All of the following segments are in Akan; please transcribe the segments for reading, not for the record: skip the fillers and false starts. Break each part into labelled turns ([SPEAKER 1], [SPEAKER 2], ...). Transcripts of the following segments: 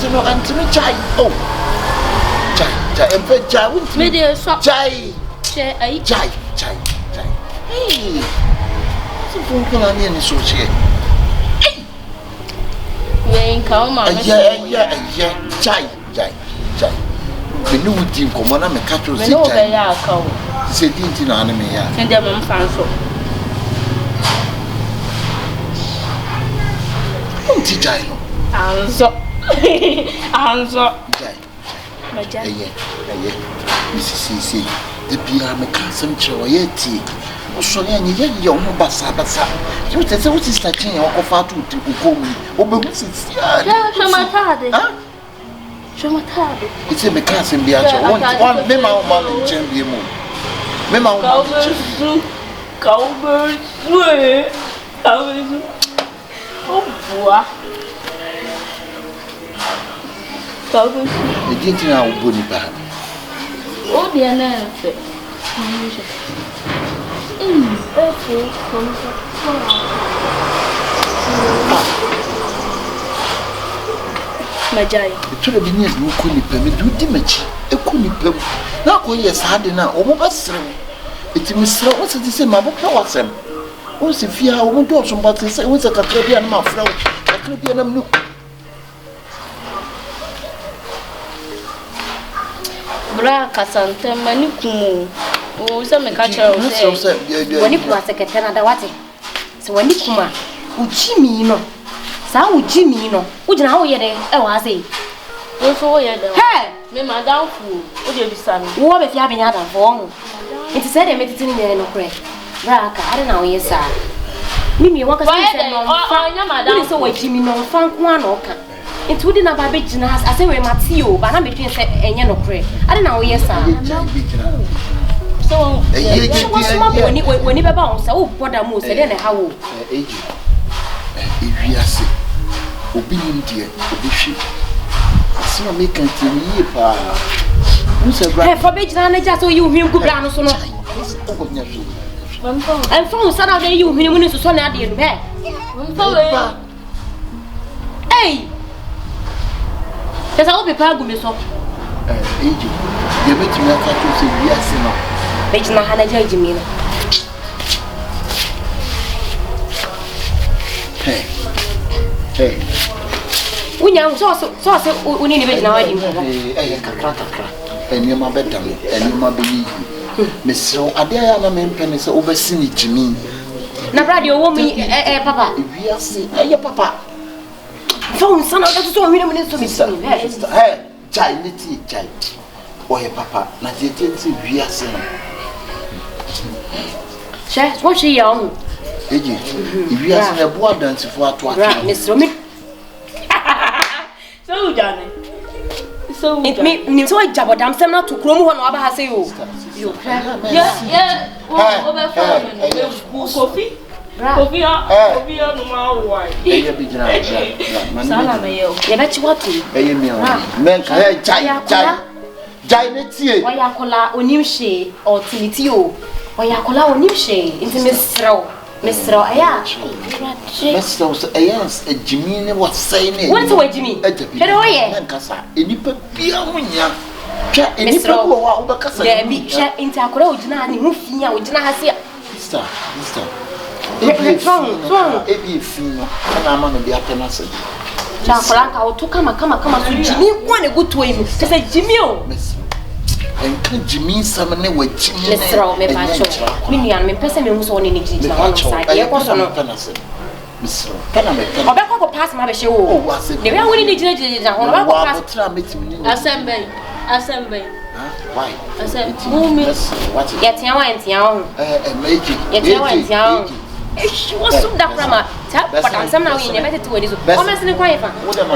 [SPEAKER 1] no antimi chai oh chai empe chai
[SPEAKER 2] me dey so
[SPEAKER 1] chai
[SPEAKER 2] ai
[SPEAKER 1] chai hey so fun kala ni so che
[SPEAKER 2] wen ka o ma
[SPEAKER 1] yeah chai benu wuti nkomo na me ka tro si chai
[SPEAKER 2] me no be ya aka o
[SPEAKER 1] se dinti na ane me ya
[SPEAKER 2] nde mo mfa so
[SPEAKER 1] unti chai no
[SPEAKER 2] anzo
[SPEAKER 1] chai eye si de bia me ka sam chero ye ti o so le anye ye yo mo basa you tell say what is that thing o ko fa tu ti ko mu o be hu si ya
[SPEAKER 2] chamatade
[SPEAKER 1] ite me ka sam bia cho one me ma o ma chen bi mu me ma o ma
[SPEAKER 2] Kaubersu oh boa Kaubersu
[SPEAKER 1] e dinti na o boni ba
[SPEAKER 2] o dia na fe Majai
[SPEAKER 1] tule bi ni no ko ni pa me du di machi e ko ni pa na ko ye sa de na o mo basre iti misra o se dise ma bo pa wasem o se fia o mo do so mba se o se kakra bia na ma fra o kakra bia na mnu
[SPEAKER 2] bra kasante mani kumu o se me ka chero se
[SPEAKER 3] wani kuma sekretary da wate se wani kuma ujimi no sa ujimi no ujina ho ye de e wa se
[SPEAKER 2] o so ye de
[SPEAKER 3] he
[SPEAKER 2] me madam fu o de bisa mi
[SPEAKER 3] wo be fia benya da fo nti se de metitini ne no kre bra ka are na wo ye sa mimi waka se no
[SPEAKER 2] nya madam
[SPEAKER 3] so wajimi no fa nko ana oka nti wodi na ba be gina ase we matio ba na metwe se enye no kre are na wo ye sa so woni beba on se wo boda mo se de na ha wo
[SPEAKER 1] eji ewiase obi nim de obi hwi asema me kan tini pa musa bra
[SPEAKER 3] fa be gina na ja so yi ohwin gu bra no so no en fa sa na de yi ohwin mu ni so na ade no be hey esa obi pa gu me so
[SPEAKER 1] eji ye betimi aka to se wiase no
[SPEAKER 3] be gina ha na ja jimi no
[SPEAKER 1] hey
[SPEAKER 3] unya so uni ni be gina wadi mo
[SPEAKER 1] kakra eni ma bedam eni ma be yi mesro ade ya na me mpene se obesi ni jimi
[SPEAKER 3] na bradi owo mi papa
[SPEAKER 1] wiase papa
[SPEAKER 3] phone sana da so hwene mu ni so mi sini
[SPEAKER 1] hey chai niti chai oye papa na tietenti wiase no
[SPEAKER 3] she what she young
[SPEAKER 1] eji wiase na bo adantifo ato
[SPEAKER 3] ato mesro mi
[SPEAKER 2] so dane so
[SPEAKER 3] it me so jabodam sem na to krom ho na aba ha say o
[SPEAKER 2] yeah o be phone kofi no ma why
[SPEAKER 1] eye bi jina
[SPEAKER 2] sala me yo
[SPEAKER 3] ye ba chi watu
[SPEAKER 1] eye mi o men ka jai ne tie
[SPEAKER 3] o ya kola onim hye o tiniti o yakola onim hye nti mesro aya
[SPEAKER 1] mesro so ayans ejimi ne wasai ne
[SPEAKER 3] what to ejimi pero oye
[SPEAKER 1] nkasa enipa bia munya twa enipa ko wa obakasa
[SPEAKER 3] de bi twa nti akora ogina ne hu fia ogina ha se
[SPEAKER 1] sister ebi fino na ama no bi atena se
[SPEAKER 3] cha kola o to kama so jimi kwa ne guto yi mu se jimi o
[SPEAKER 1] enka jimi sam ne wajimi ne
[SPEAKER 3] mesro me pacho mimi an me pese me hu so ne gidi na on side ye ko so no
[SPEAKER 1] mesro kana me kana
[SPEAKER 3] obekọ ko pass ma be she wo de we woni ne gidi ho no ko pass
[SPEAKER 2] assembly
[SPEAKER 1] why
[SPEAKER 2] mumi
[SPEAKER 1] what
[SPEAKER 3] ya tia wa ntia ho
[SPEAKER 1] meji
[SPEAKER 3] ya tia wa ntia ho she was so da krama ta but am sam na we ne bete to we so o me sene kwa yefa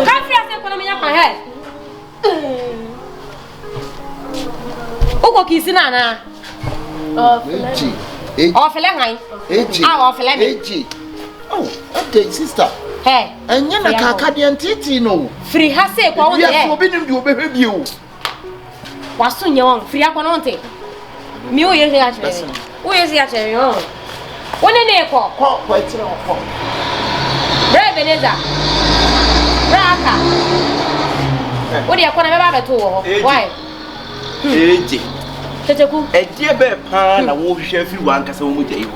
[SPEAKER 3] ka fi ase ko na me nya kwa he uko kisina na
[SPEAKER 1] eji
[SPEAKER 3] o fele han
[SPEAKER 1] eji
[SPEAKER 3] o fele me
[SPEAKER 1] eji oh okay sister
[SPEAKER 3] he
[SPEAKER 1] enya na kaka de ntiti no
[SPEAKER 3] free ha se kwa won
[SPEAKER 1] ya obi nim de obehwe bi o
[SPEAKER 3] waso nye won free akwa no nte mi o ye se a chere o ye se a chere yo woni ne ko
[SPEAKER 1] etire ko
[SPEAKER 3] Akabenezer braka What do you call a to? Why?
[SPEAKER 4] Eji.
[SPEAKER 3] Teteku.
[SPEAKER 4] Eji be pa na wo hwehwe fi wan kasa wo mu dai wo.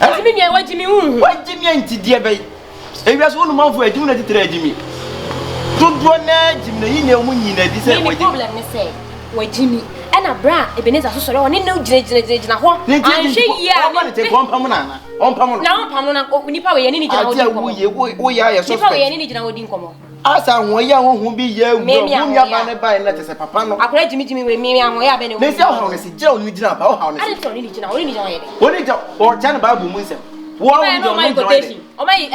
[SPEAKER 3] Ati mi wa jimi hu.
[SPEAKER 4] Wa jimi anti die be. Ewia so no manfo ejimi na titira ejimi. Dodo na ejimi na yine mu nyina di se wo jimi.
[SPEAKER 3] Problem ne say wa jimi. Ana bra Ebenezer so soro ne no gina ho. Anhwe ya
[SPEAKER 4] na te kompam na. Ompam
[SPEAKER 3] na ompam na nipa we ye ni gina ho di nkomo.
[SPEAKER 4] Wo ya ya so.
[SPEAKER 3] Nipa we ye ni gina ho di nkomo.
[SPEAKER 4] Asa ho ya ho bi ye wu. Mu ya ba ne ba na te se papa no.
[SPEAKER 3] Akora jimi we mi ho ya be ne.
[SPEAKER 4] Ne se ho ne se gira oni gina ba ho ne.
[SPEAKER 3] Ani to ni gina ho ye.
[SPEAKER 4] Oni ja o cha na Bible mu nsem. Wo
[SPEAKER 3] no my quotation. O mai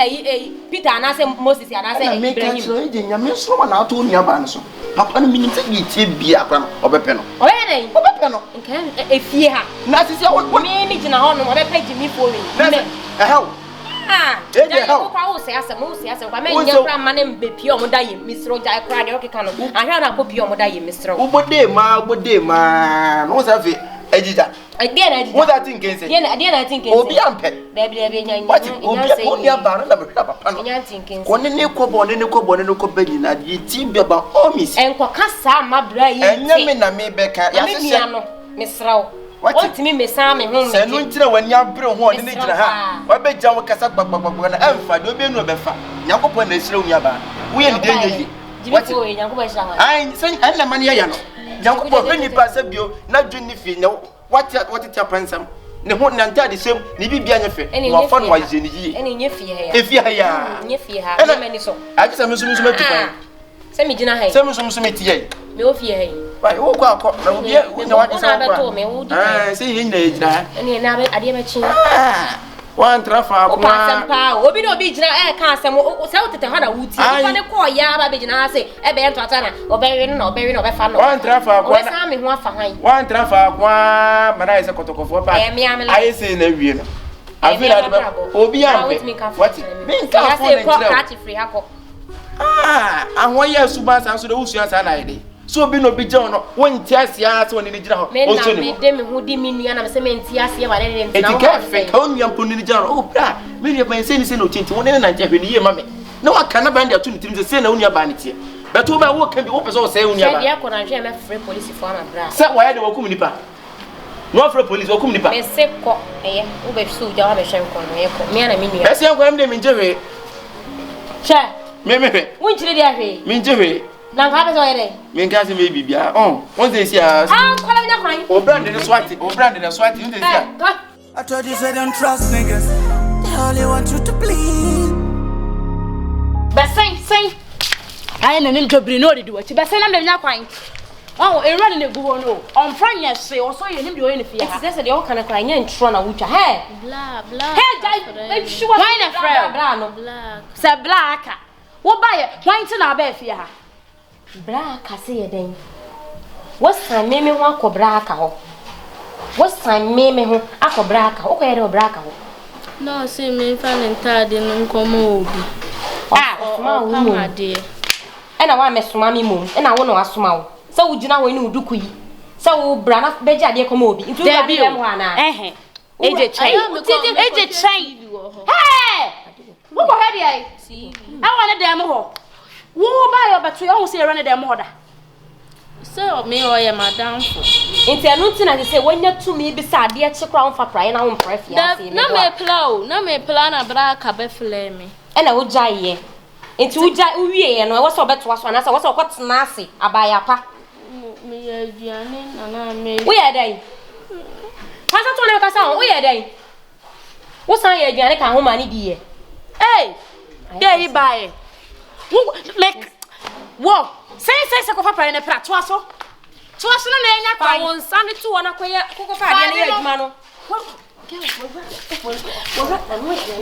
[SPEAKER 3] Peter anase Moses anase Ibrahim.
[SPEAKER 4] So e nyame so ma na to nua ba ne so. Papa no minim se yitie bia akra no obepe no.
[SPEAKER 3] O ye nei.
[SPEAKER 4] Obepe no.
[SPEAKER 3] Nkan efie ha.
[SPEAKER 4] Na sisi wo
[SPEAKER 3] mi gina ho no obepe jimi for me.
[SPEAKER 4] How?
[SPEAKER 3] Ah. Ja ko kwa wo se asem kwa me nya kra ma ne mbepi o mo da ye misro ja kra de o keka no. Ahwa na popi o mo da ye misro.
[SPEAKER 4] Ubode ma. No sa fe ejija. What that thing can say?
[SPEAKER 3] I think
[SPEAKER 4] Obi ampe.
[SPEAKER 3] Baby nya.
[SPEAKER 4] What obi aba na be papa no.
[SPEAKER 3] Nya thinking.
[SPEAKER 4] Ko ne ko bani na ye ti bia ba omis.
[SPEAKER 3] Enko kasa mabra yi.
[SPEAKER 4] Enya me na me beka ya se
[SPEAKER 3] no misrawo. What me mesa me hu me.
[SPEAKER 4] Se no ntira wani abre ho ne gina ha. Wa be gya wo kasa gbagbagba na emfa de obi enu be fa. Yakopɔ na esira onya ba. Wo ye ne de nyi.
[SPEAKER 3] What you Yakopɔ esira ha.
[SPEAKER 4] Ai sen na mane ya no. Yakopɔ be nipa sabio na dwuni fi ne what it happensam. Ne ho na ntade sem ne bibia nya fe. Wa fa no wa je ne yi.
[SPEAKER 3] Ene nye fie ha ya.
[SPEAKER 4] Efie ha ya.
[SPEAKER 3] Nye fie ha. Na mani so.
[SPEAKER 4] Aje se mesum atupan.
[SPEAKER 3] Se me gina ha.
[SPEAKER 4] Se mesum etie.
[SPEAKER 3] Me o fie ha.
[SPEAKER 4] Wai wo kwa akọ na obi na wa disa
[SPEAKER 3] kwa. Ah,
[SPEAKER 4] se yin na ejina.
[SPEAKER 3] Ene na be ade ma chi.
[SPEAKER 4] Wan trafa
[SPEAKER 3] kwa. O pa sempa, obi no obi gina ka asem o se o tete ha na wuti. Ifa ne ko ya ba be gina ha se e be ento ata na obewe no obefa no.
[SPEAKER 4] Wan trafa kwa.
[SPEAKER 3] O sa me ho afa han.
[SPEAKER 4] Wan trafa kwa mana ise kotokofo pa. Aye se na wie no. Afi na de obi ampe. What? Me nka fo na ntira. Ahwo ya suba san so de usua san na ide. So bi no bi je no wonti asia se woni ni gina ho.
[SPEAKER 3] O so ni. Me de me hu di mi nua na me se me nti asia ba ne nti na.
[SPEAKER 4] Etika fe ka onua mponi ni gina ho. O bra, me ria ban se ni se no tinti woni na ntia hwe ni ye ma me. Na wa kana ban de atu ni tirim se na onua ba ne tie. Beto ba wo kan bi wo pese wo se onua ba.
[SPEAKER 3] Se dia ko na hwe me free police for am bra.
[SPEAKER 4] Se wa ya de wakum nipa. No free police wakum nipa.
[SPEAKER 3] Me se ko eye, wo be su ja wa be hwe ko no ye ko. Me na me nua.
[SPEAKER 4] Ese en ko am de me nje hwe.
[SPEAKER 3] Che.
[SPEAKER 4] Me hwe.
[SPEAKER 3] Won chire dia hwe.
[SPEAKER 4] Me nje hwe.
[SPEAKER 3] Na ka be so ye dey.
[SPEAKER 4] Me nka se me bibia. Won say see ah.
[SPEAKER 3] Kwala nya kwan.
[SPEAKER 4] O brand na swati, o brand na swati, you say see.
[SPEAKER 5] I told you say don't trust niggas. They only want you to bleed.
[SPEAKER 2] But say. I ain't an interview no do it. But say na me nya kwan. Oh, e run na guwo no. On franya se, o so ye nim de o ye ne fie ha.
[SPEAKER 3] It's just the all kind nya ntro na wutwa. Hey.
[SPEAKER 2] Blah.
[SPEAKER 3] Hey, guy. Sure.
[SPEAKER 2] Why na friend?
[SPEAKER 3] Blah no.
[SPEAKER 2] Black. Say black. Wo ba ye, why nti na ba fie ha?
[SPEAKER 3] Braka se ye den. Wosan meme ho akobra aka ho. Wosan meme ho akobra aka. Wo ko ye de braka ho.
[SPEAKER 2] No, see me fan entade no nkomo obi.
[SPEAKER 3] Ma wo ade. E na wa mesoma mi mum. E na wo no asoma wo. Se wo gina wo ni uduku yi. Se wo bra na beji ade komo obi. Ntu ba dem ho ana.
[SPEAKER 2] Eje chain. Hey! Wo ko hadi ai? See. I want dem ho. Wo ba yo beto yo ho se run dem ho da.
[SPEAKER 6] So me o ye madam fo.
[SPEAKER 3] Enti anu ti na se wonya tumi bi sa ade che kra on fa prae na wo mpra fia se.
[SPEAKER 6] Na me plan na bra ka be fle me.
[SPEAKER 3] E na wo jaye. Enti wo ja uwie ye no wo se obeto aso na se wo se okotena ase abaya pa.
[SPEAKER 6] Me ye aduane na me.
[SPEAKER 3] Wo ye dai. Pasa to na ka sa wo ye dai. Wo san ye aduane ka ho ma ni di ye.
[SPEAKER 2] Hey! There he buy. Like whoa! Say ko fa pra ne pra to aso. To aso na enya kwa
[SPEAKER 3] won san tu wona koye ko fa ade na ye adwuma no.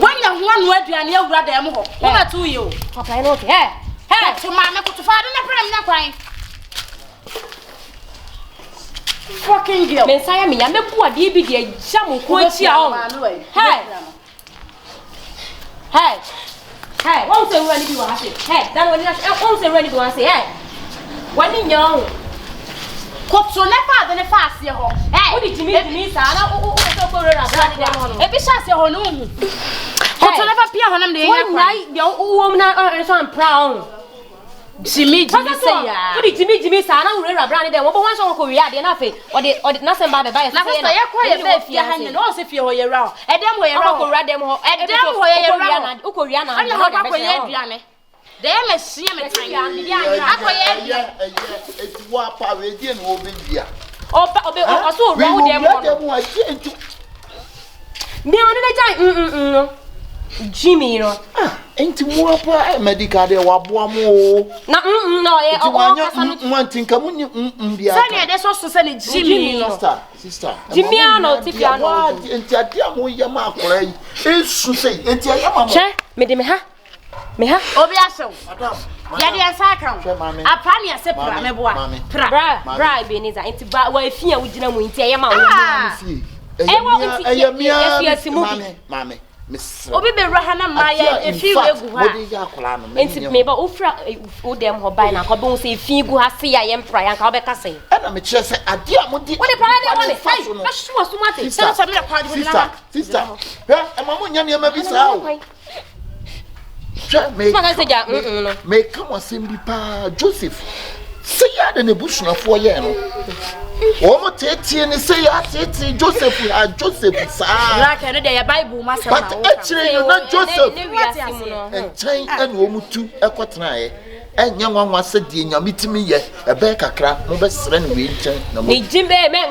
[SPEAKER 2] Wanya ho anu aduane awura da em ho. Wo ba tu ye o.
[SPEAKER 3] Papa no okay. Hey,
[SPEAKER 2] to ma me ko to fa ade na pra me nya kwan. Fucking girl.
[SPEAKER 3] Me say me ya me bu ade bi de jam ko chi a on. Hey, won't say when you want to say. Hey, that one won't say when you want to say. Hey, when you know,
[SPEAKER 2] Kopso ne fa de ne fa ase ho.
[SPEAKER 3] Hey, what did you mean, sir? No, so go around.
[SPEAKER 2] E bi sha se ho no hu. Kopso ne fa pia ho nam de nya
[SPEAKER 3] kwa. Why you woman are so proud.
[SPEAKER 2] Jimmy say ya.
[SPEAKER 3] What Jimmy sa na wura bra ne dem wo bo wan so ko wi ade na fe. Odi na se ba be ba.
[SPEAKER 2] Na sister ye kwa ye be fie han no se fie ho ye ra. E dem ho ye ra.
[SPEAKER 3] Ko wura dem ho.
[SPEAKER 2] E dem ho ye ra.
[SPEAKER 3] Uko wi na.
[SPEAKER 2] Ana ho kwa ye aduane. Dey me sie me tan. Akoye
[SPEAKER 1] eti wa pa we die no obia.
[SPEAKER 3] Oso wura wo dem ho. Me on the time Jimmy no
[SPEAKER 1] enti mu apa medical de wa boa mo
[SPEAKER 3] na no ye
[SPEAKER 1] o wantinka mu ni bia
[SPEAKER 2] Sani e de so se ni Jimmy no
[SPEAKER 1] sister
[SPEAKER 3] Jimmy no tipia no
[SPEAKER 1] enti adia mo ye ma akora yi esu sei enti ayama mo
[SPEAKER 3] che me de me ha
[SPEAKER 2] obi aso madam ya de asa kan apa ni ase pra me boa
[SPEAKER 3] bra Akabenezer enti ba wa afia wo gina mu enti ayama wo
[SPEAKER 1] fie mame
[SPEAKER 2] obi be raha na maye efi wegu ha
[SPEAKER 3] enti me ba ofra wo dem ho bai na ko be wo se efi gu ha se ya ye mpra ya ka wo be ka sen
[SPEAKER 1] na me kire se ade a modi
[SPEAKER 3] wo de pra de wo le hey na shuwa sumate
[SPEAKER 2] so me kwa de na
[SPEAKER 1] sister e ma mo nya ne ma bi sa o me come asem bi pa Joseph say ya de ne busunafo ye no o mo tete ni say ya tete Joseph sa
[SPEAKER 2] la ka no de ya Bible ma sama
[SPEAKER 1] but actually you not Joseph and chain and wo mutu ekotena ye enya nwanwa se die nyame timi ye ebe kakra mo be sere ne we nchen na mo
[SPEAKER 3] ni jimbe me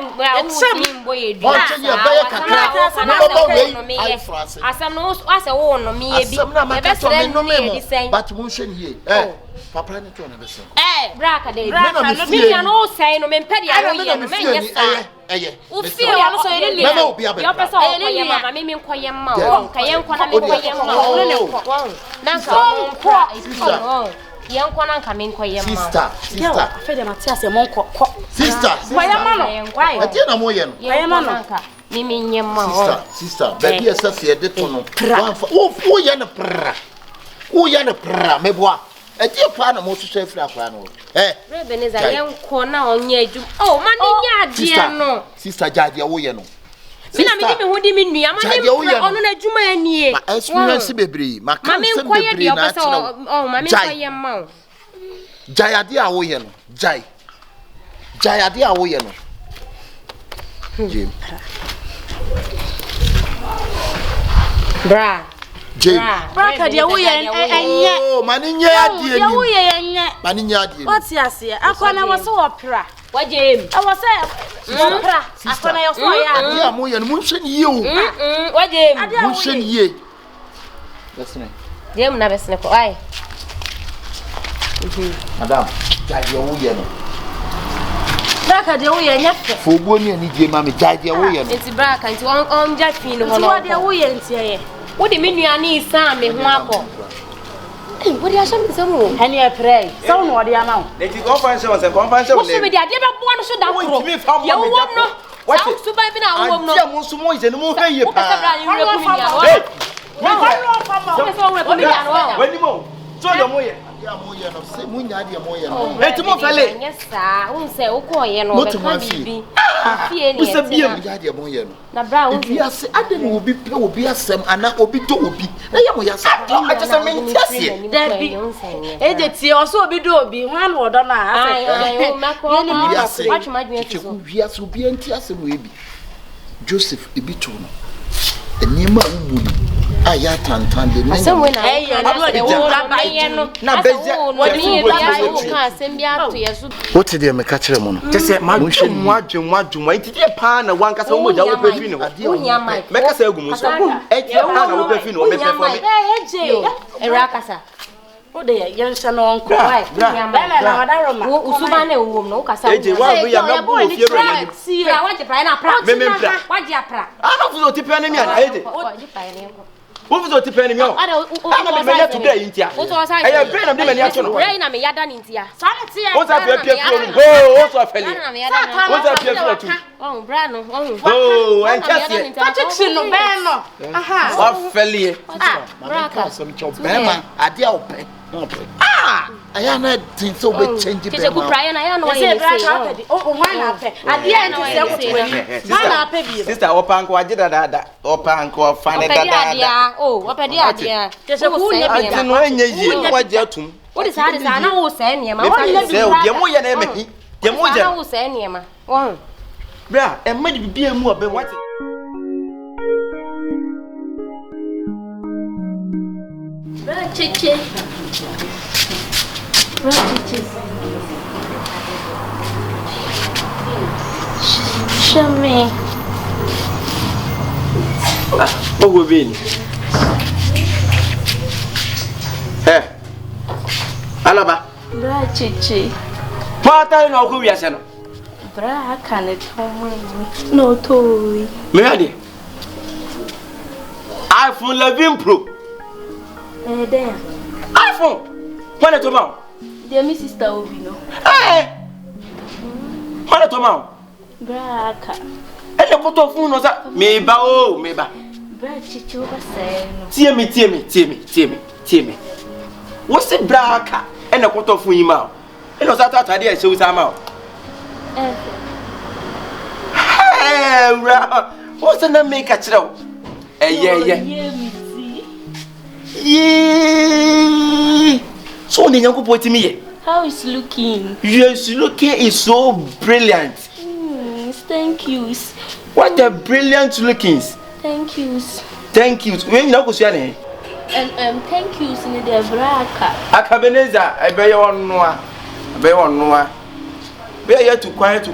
[SPEAKER 3] mbo ye du
[SPEAKER 1] nchen ye be kakra mo bo we ai france
[SPEAKER 3] asam no ase wo no me ye bi
[SPEAKER 1] ebe sere no me but mo hwe ni ye papa ne to na be sere
[SPEAKER 3] bra Akabenezer me ya no say no me mpedi ya wo ye me nyesa
[SPEAKER 2] o fie ya no so ye ni
[SPEAKER 1] mama obi abeda
[SPEAKER 3] yo pesa o ye mama me nkoye mma o ka ye nkwa na me nkoye mma o ne nkwa na nkwa yen kwana nka me nkoye mma
[SPEAKER 1] sister
[SPEAKER 2] afede na tia se mo nko
[SPEAKER 1] sister
[SPEAKER 2] koye mma no
[SPEAKER 1] ati na mo ye no
[SPEAKER 3] koye mma no mimi nye mma
[SPEAKER 1] sister baby esase ye de to no wo ye ne pra meboa ati pa na mo so afira kwa no
[SPEAKER 3] Akabenezer yen ko na onye adum mani nya ade no
[SPEAKER 1] sister jade wo ye no
[SPEAKER 3] Sina me di me hodi me nua ma ne ono na adwuma anie
[SPEAKER 1] ma experience bebre ma kan sem bebre na ati
[SPEAKER 3] no ma me koye mma
[SPEAKER 1] jayade a wo ye no jayade a wo ye no Jim
[SPEAKER 3] bra
[SPEAKER 2] ka dia wo ye enye
[SPEAKER 1] mani nya adie
[SPEAKER 2] ni wo ye enye
[SPEAKER 1] mani nya adie
[SPEAKER 2] what ya se akwana wo so opera
[SPEAKER 3] wajem
[SPEAKER 2] wo se opera akwana yo so ya
[SPEAKER 1] adie a mo ye no mo hwe ni ye o
[SPEAKER 3] wajem
[SPEAKER 1] mo hwe ni ye besne
[SPEAKER 3] dem na besne ko ai
[SPEAKER 1] madam jade wo ye no
[SPEAKER 2] ka dia wo ye nya
[SPEAKER 1] fogbo ni ani die ma me jade wo ye no
[SPEAKER 3] enti bra ka enti on ja fin no
[SPEAKER 2] no wo dia wo ye ntie ye
[SPEAKER 3] wo de me nua ni san me ho akọ wo de asha me samu
[SPEAKER 2] hani e pray so no wo de ama wo
[SPEAKER 4] le ti conference wo
[SPEAKER 3] so me de ade be bo no so da kro ye wo no what so ba bi na wo no
[SPEAKER 1] tia mo so mo je no mo hwe ye pa
[SPEAKER 4] wani mo so yo mo ye
[SPEAKER 1] ya mo ye no se mo nya de mo ye no
[SPEAKER 4] eti mo fele
[SPEAKER 3] nyesa unse ukoye no be ka bibi fie ni
[SPEAKER 1] wo se bia ya de mo ye no
[SPEAKER 3] na bra wo
[SPEAKER 1] bi ase ade no obi pe obi asem ana obi do obi na ye mo ya sa aje se me ntiase
[SPEAKER 2] dabi eje tie o so obi do obi wan wo do na
[SPEAKER 3] ai o mako
[SPEAKER 1] bi ase
[SPEAKER 3] watch my dream
[SPEAKER 1] so bi ase obi ntiase no ebi Joseph ebi to no enima umu ni aya tantan de me
[SPEAKER 3] asem we na
[SPEAKER 2] na wo da ba ye no
[SPEAKER 1] na beja
[SPEAKER 3] woni ya wo ka asem bi ato ye so
[SPEAKER 1] what dey me ka kire mo no
[SPEAKER 4] tese ma dwuma enti de pa na wan kasa mo ja wo pa fi no me kasa agu mo so e je pa na wo pa fi no me pe fo me
[SPEAKER 3] eje era kasa
[SPEAKER 2] o de ye nse no onko wai na wadaroma
[SPEAKER 3] wo usuba na ewo no kasa
[SPEAKER 4] eje wa bu ya me bu ofie ro ya
[SPEAKER 3] si pra waje pra na pra
[SPEAKER 4] me pra
[SPEAKER 3] waje pra
[SPEAKER 4] ana fu so ti pe na mi ana eje
[SPEAKER 3] waje pra ne
[SPEAKER 4] wo fu so ti pe na mi o ana me ya today intia e be na me ya to no
[SPEAKER 3] rai na me ya da ni intia
[SPEAKER 2] sa ne tie
[SPEAKER 4] wo sa pe pie fro no wo so fele wo sa pie fro tu
[SPEAKER 3] bra no
[SPEAKER 4] enkase
[SPEAKER 2] tachi no be no aha
[SPEAKER 4] wa fele
[SPEAKER 1] bra ka so mi cho bema ade a open aya na tin so be change be
[SPEAKER 3] ku prayer na ya no
[SPEAKER 2] ye say o wan na pe ade a nti se ko twani wan na pe bi
[SPEAKER 4] sister opanko agida dada fane dada
[SPEAKER 3] opedi ade opedi ade
[SPEAKER 2] kese ku nya bi
[SPEAKER 4] ati no enye yi waje atum
[SPEAKER 3] What is that? I know who's saying, Yama.
[SPEAKER 4] Yamu Yanemi. Yamu
[SPEAKER 3] who's saying, Yama. Oh,
[SPEAKER 4] bra, and maybe be a more than what.
[SPEAKER 6] Chichi. Show me.
[SPEAKER 4] What will be? Hey, Araba.
[SPEAKER 6] Bra Chichi.
[SPEAKER 4] What are you now? Who is it?
[SPEAKER 6] Bra, I can't tell no toy.
[SPEAKER 4] Mary. iPhone 11 Pro.
[SPEAKER 6] There.
[SPEAKER 4] iPhone. When it tomorrow?
[SPEAKER 6] Dear Mrs. Sister Ovino.
[SPEAKER 4] Hey. When it tomorrow?
[SPEAKER 6] Bra,
[SPEAKER 4] and the photo phone was that? Maybe, oh, maybe.
[SPEAKER 6] Bra Chichi over saying.
[SPEAKER 4] Tear me. What's the braka and a photo phone him out? And was that idea shows I'm out. Hey, what's the name make a chill? Yeah. So the young boy to me.
[SPEAKER 6] How is looking?
[SPEAKER 4] Yes, looking is so brilliant.
[SPEAKER 6] Thank you.
[SPEAKER 4] What a brilliant lookings.
[SPEAKER 6] Thank you.
[SPEAKER 4] When you know what's your name?
[SPEAKER 6] And thank you, in the Braka.
[SPEAKER 4] Akabenezer, I bear you on Noah. Bear you to quiet. So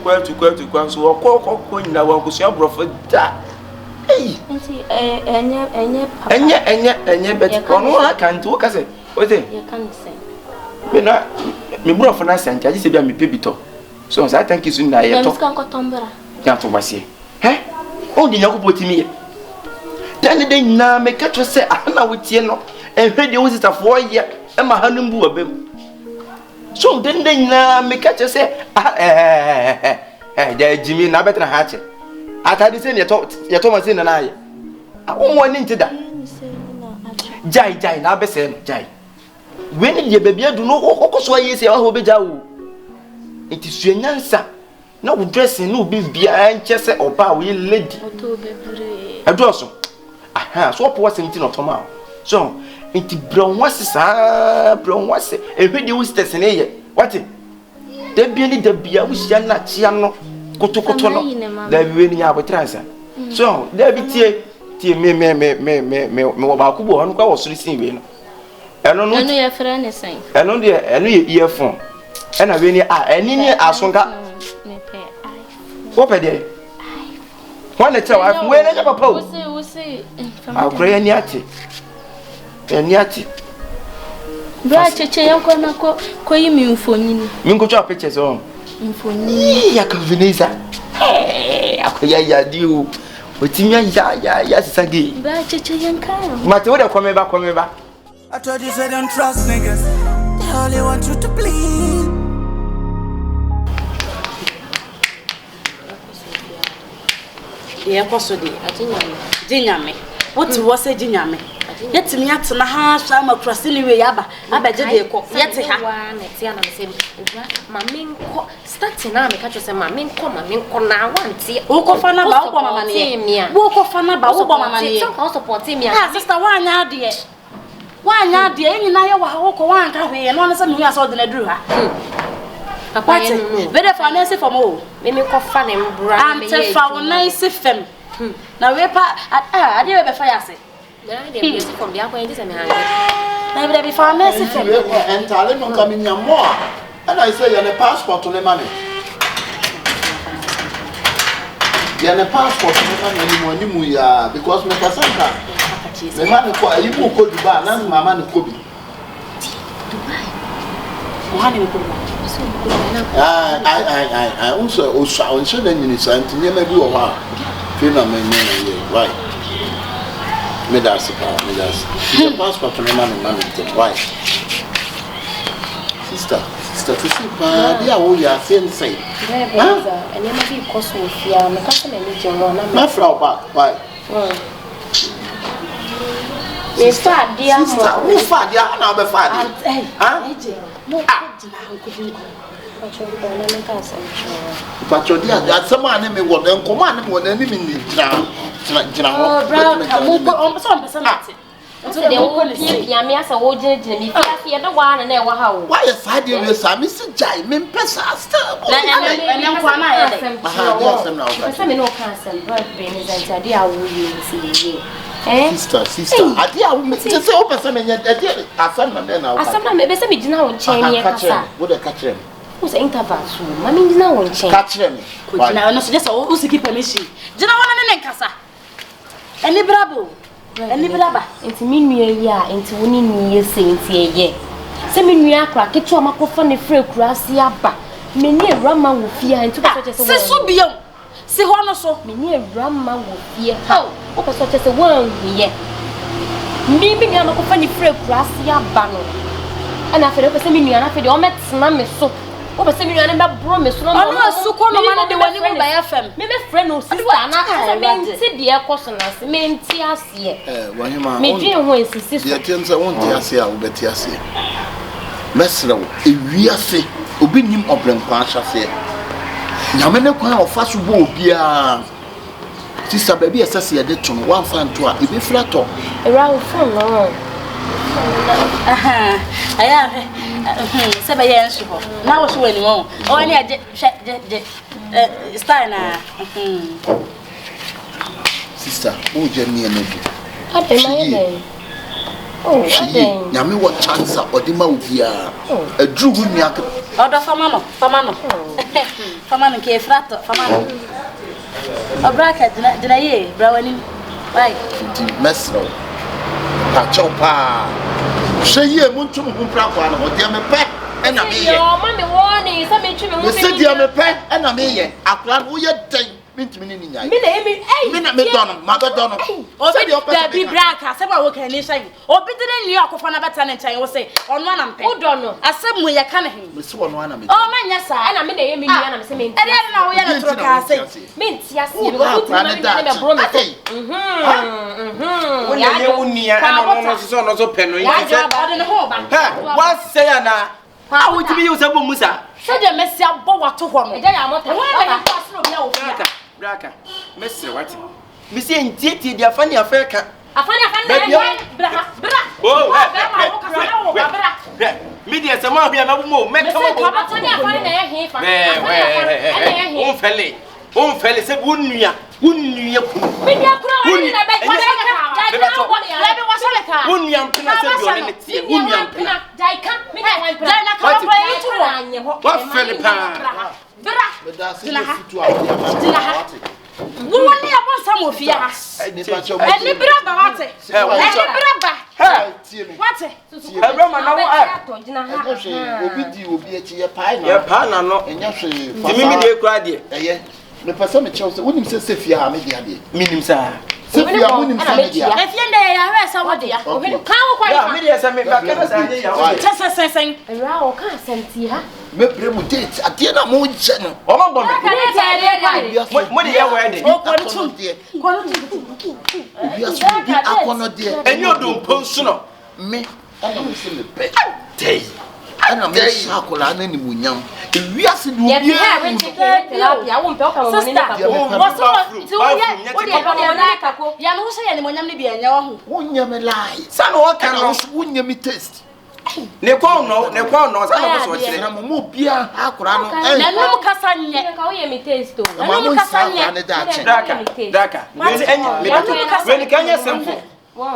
[SPEAKER 4] I'll call in the one who's your brother. Hey, and yet, but on one I can't talk as it. What is it?
[SPEAKER 6] You can't say.
[SPEAKER 4] Me not me brother for nice and I just said I'm a baby. So I thank you soon. I talk. Can't oversee. Eh? Oh, the young put me. Then they now make catch us say, I know with you know, and heard you was it a 4 year, and my honeymoon a bim. So then they now make catch us say, there Jimmy, now better hatch it. I had to send your Thomas in and I won't want into that. Jai, now be saying, Jai. When did your baby do no so I say, oh, be Jau? It is your answer. No dressing, no be behind chest or bow, you lady. A dorsal. Aha, so what was in tomorrow? So, into brown was it, and when you was testing it. What it? There be any the wish you're not chiano, Cotocotono, there be any other transfer. So, there be tea, me, about Kubo, and go was receiving. I don't know your friend is saying. I know the earphone. And I really are any asonga. What a day? One at all, where I propose. I'll pray any attic.
[SPEAKER 6] Bra Chichi, I'm going to call you for me.
[SPEAKER 4] Mingo chop pictures on.
[SPEAKER 3] For me,
[SPEAKER 4] Akabenezer. Hey, I do. With me, yes, again.
[SPEAKER 6] Bra Chichi, young car.
[SPEAKER 4] Matilda, come back.
[SPEAKER 5] I told you, say don't trust niggas. They only want you to bleed.
[SPEAKER 2] Yeah, possibly. I think Jinyame. What was a Jinyame? Yet me at the house, I'm a crossing way. Abba, yet
[SPEAKER 3] my main starting now, catch us and my main now one tea.
[SPEAKER 2] Walk off on about Obama. Walk off on about Obama.
[SPEAKER 3] Also supporting me.
[SPEAKER 2] Sister, one yard, dear. 1 year, dear, and I walk one away, and honest, me as all the drew her. Papaye, better for Nancy for more. Maybe coffin and brand for nice femme. Now we're I did a fire. From the acquaintance and I be for Nancy
[SPEAKER 1] and Talent will come in your more. And I say, you're a passport to the money. You're a passport to the money because my Cassandra. The man called you could buy, and my man could be. I also then you need to never do a while. Why? Medas, the passport to the man. Why? Sister, to see, dear, all your things say.
[SPEAKER 3] And you may be costly if you are a customer in your
[SPEAKER 1] my flower back. Why?
[SPEAKER 3] Yes, dear,
[SPEAKER 1] who fat ya now be fat? But your dear, that someone name me what and command him what enemy now.
[SPEAKER 3] So they will pia me as a wo gine me fia the one na e wa ha wo.
[SPEAKER 1] Why is that you say me si jai me pesa star.
[SPEAKER 2] Na kwa na ya dem.
[SPEAKER 3] Pesa me no kan sem Papabenezer ade a wo yi si.
[SPEAKER 1] Sister, ade a wo me say o pesa me nya ade asam na na wo.
[SPEAKER 3] Asam na me be say me gina wo nchen ye kasa.
[SPEAKER 1] Wo de ka kire me.
[SPEAKER 3] Who's interval so? Mami gina wo nchen.
[SPEAKER 1] Ka kire me.
[SPEAKER 2] Gina no so just o siki permission. Gina wana ne nkasa. Eni brabo. Eni braba.
[SPEAKER 3] Enti mi nua yi a enti woni ni ye se enti eye. Se mi nua akra ketu amakofa ne frɛ kurase aba. Me ni Awurama wo fie ha enti ko so chese wo.
[SPEAKER 2] Se so biom. Se ho no so.
[SPEAKER 3] Me ni Awurama wo fie ha. O ko so chese wo anhie. Mi bi ni amakofa ne frɛ kurase aba no. Ana fere ko se mi nua na fere o metena me so. O be se mi nua ne ba bro me so no.
[SPEAKER 2] Ono su ko no ma na de wani mu ba ya fam.
[SPEAKER 3] Me be friend o sister na me nti de e koso na se me nti ase.
[SPEAKER 1] Wahima.
[SPEAKER 3] Me dwen ho esisi so.
[SPEAKER 1] Ye tense won ti ase a wo beti ase. Mesrew ewiase obi nim obrenkwa ahase. Nyame ne kwan ofa so bo obia. Sister baby esase ye de tun wan fan to a ebi frato.
[SPEAKER 3] Era wo phone no.
[SPEAKER 2] Aya se ba ye nso ho. Na wo so wani won. O ni aje style na.
[SPEAKER 1] Sister, o je ni emedu.
[SPEAKER 3] Ade ma ye. Oh, ade.
[SPEAKER 1] Nyame wo chance odi ma obia. Adru hu nua ke.
[SPEAKER 2] Odo fama no. Fama no ke frato, fama no. Obraka dina ye, bra wani. Bye.
[SPEAKER 1] Di mesro. Pa chopa. Sheye muntu mu mpra kwa no odi me pe ena me ye.
[SPEAKER 3] Yo, mama woni, se me twi me mu.
[SPEAKER 1] Se dia me pe ena me ye. Akra wo ye den. Mintimi ni nyai.
[SPEAKER 3] Me na emi,
[SPEAKER 1] me na me dono, ma be dono.
[SPEAKER 2] Obi da bi braka, se ba wo kan ni shan. Obi de ni akofa na beta ne nchen wo se, ono ana mpe. Wo dono. Asem mu ye ka ne hen.
[SPEAKER 1] Me se ono ana me.
[SPEAKER 2] O ma nya sa.
[SPEAKER 3] Na me na emi nua na me se me nti.
[SPEAKER 2] E de na wo ye na tro ka se.
[SPEAKER 3] Me nti ase, we go to me bro me.
[SPEAKER 4] Wona me wunia ana no so no so pe no.
[SPEAKER 2] Ya ja ba de ne ho ba.
[SPEAKER 4] Ha, what say na? Ah, wo tibi you say bo musa.
[SPEAKER 2] Se de mesi abo wato ho no.
[SPEAKER 3] E ja ya mota.
[SPEAKER 2] Wo na kwa so no bia wo fia.
[SPEAKER 4] Braka, Messi, what? Missy and Titi, the Afani Africa.
[SPEAKER 3] Afani, bra.
[SPEAKER 4] Oh, media, some more, we are no more. Make come on, Feli, say, wouldn't you?
[SPEAKER 2] Woni abon samofia ha. Eni braba wate. Eni braba. Wate.
[SPEAKER 4] Awurama na wo
[SPEAKER 3] gina ha.
[SPEAKER 1] Obi di obi echi ye pai na.
[SPEAKER 4] Ye pa na no.
[SPEAKER 1] Enya hwe.
[SPEAKER 4] Timi mi de kura de.
[SPEAKER 1] Eye. Me pese me chew se wonim se sefia ha me dia de.
[SPEAKER 4] Minim sa.
[SPEAKER 1] Sefia wonim se me dia.
[SPEAKER 2] Efie nde ya hwe sa wodia.
[SPEAKER 3] Obi kan wo kwa.
[SPEAKER 4] Ya me dia se me ba kana sa nye ya.
[SPEAKER 2] Tesen.
[SPEAKER 3] Era o kan senti ha.
[SPEAKER 1] Me pre mu date ade na mo je no.
[SPEAKER 4] O ma bo me. Mo de ya wa de.
[SPEAKER 2] O kontu.
[SPEAKER 1] Obi aso bi akono de.
[SPEAKER 4] Enyo do ponsu no.
[SPEAKER 1] Me ana me se me pe. Dey. Ana me sha akola na ni munyam. Ewiase du obi
[SPEAKER 3] ya wo mpe o ka mo ni ka ko.
[SPEAKER 2] Wo so ti wo ye na ka ko. Ya no so ye ni munyam ni bi enya wo ho.
[SPEAKER 1] Wonya me lie.
[SPEAKER 4] Sa no ka no.
[SPEAKER 1] Wonya me taste.
[SPEAKER 4] Ne kwa no sa no so chire.
[SPEAKER 1] Na mo bia akora no.
[SPEAKER 2] Na no mu kasa nye.
[SPEAKER 3] Ka wo ye me taste o.
[SPEAKER 1] Na mo kasa nye.
[SPEAKER 4] Daka. When Kenya simple.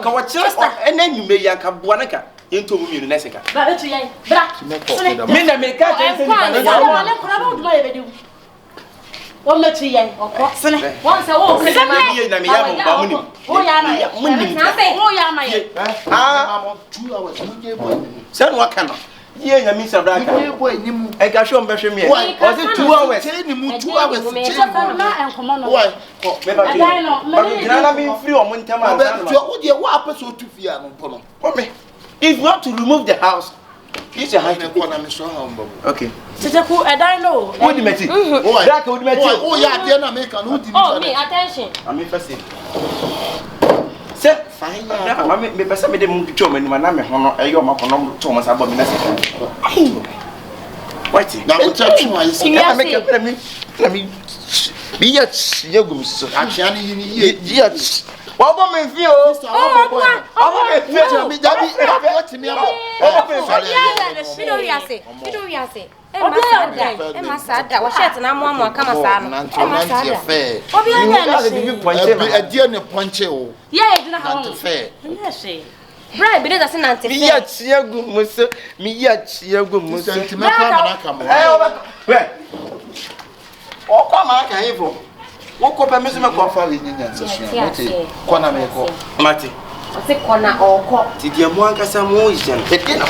[SPEAKER 4] Ka wa chire ena nyume ya ka boa na ka. Into mu mienu na seka.
[SPEAKER 2] Ba betu yan. Bra.
[SPEAKER 4] Me na me ka je se ni ba na.
[SPEAKER 2] Wale kora ba oduma ye bedi. Wo metu yan. Okọ. Sene.
[SPEAKER 3] Won se wo
[SPEAKER 4] Se me na me ya mo ba mu ni.
[SPEAKER 2] Wo ya na ye. Wo ya na ye.
[SPEAKER 1] Ah, 2 hours mo je boy.
[SPEAKER 4] Se no aka no. Ye nya mi sa bra ka.
[SPEAKER 1] Ye boy ni mu.
[SPEAKER 4] E ga show mbehwe me.
[SPEAKER 1] O se 2 hours. Say ni mu 2 hours.
[SPEAKER 2] Na enkomo no.
[SPEAKER 1] Why?
[SPEAKER 4] Me ba ti. Ba na me free o mo ntama
[SPEAKER 1] na. Wo de wo apeso tu fia no po no.
[SPEAKER 4] What me? If you want to remove the house, use your hand to
[SPEAKER 1] corner me so humble.
[SPEAKER 4] Okay.
[SPEAKER 2] Teteku edai no.
[SPEAKER 4] Who di meti? Black who di meti?
[SPEAKER 1] Oh yeah, there na make an who di.
[SPEAKER 3] Oh me, attention.
[SPEAKER 4] I'm first. Say fine. Na ma me pesa me de mu twitwa manu na me ho no eyo makono to mo sa bo me na se. Wait.
[SPEAKER 1] Na wo twa twa yi se.
[SPEAKER 4] Na me ke me. Me yet yegum so.
[SPEAKER 1] Achiani yi ye.
[SPEAKER 4] Obo me fi o. Obo me fi
[SPEAKER 1] mi jabi what me abo.
[SPEAKER 3] Video we ase. Emma sada. Wa shirt na mo kama saa no. Emma sada.
[SPEAKER 2] Obi anya
[SPEAKER 4] bibi ponche ma.
[SPEAKER 1] Adie ne ponche o.
[SPEAKER 2] Yeah, you know how.
[SPEAKER 3] Yes. Bra bi dey say nante.
[SPEAKER 4] Mi ya chiagu muso. Mi ya chiagu muso.
[SPEAKER 1] Senti me pa na ka mo.
[SPEAKER 4] O kwa ma ka hifo. Wo ko pa me so me ko
[SPEAKER 1] fa le nyinya nsesua. Mate. Kona me ko.
[SPEAKER 4] Mate.
[SPEAKER 3] O se kona o ko.
[SPEAKER 4] Ti dia mo ankasa mo yen. E na.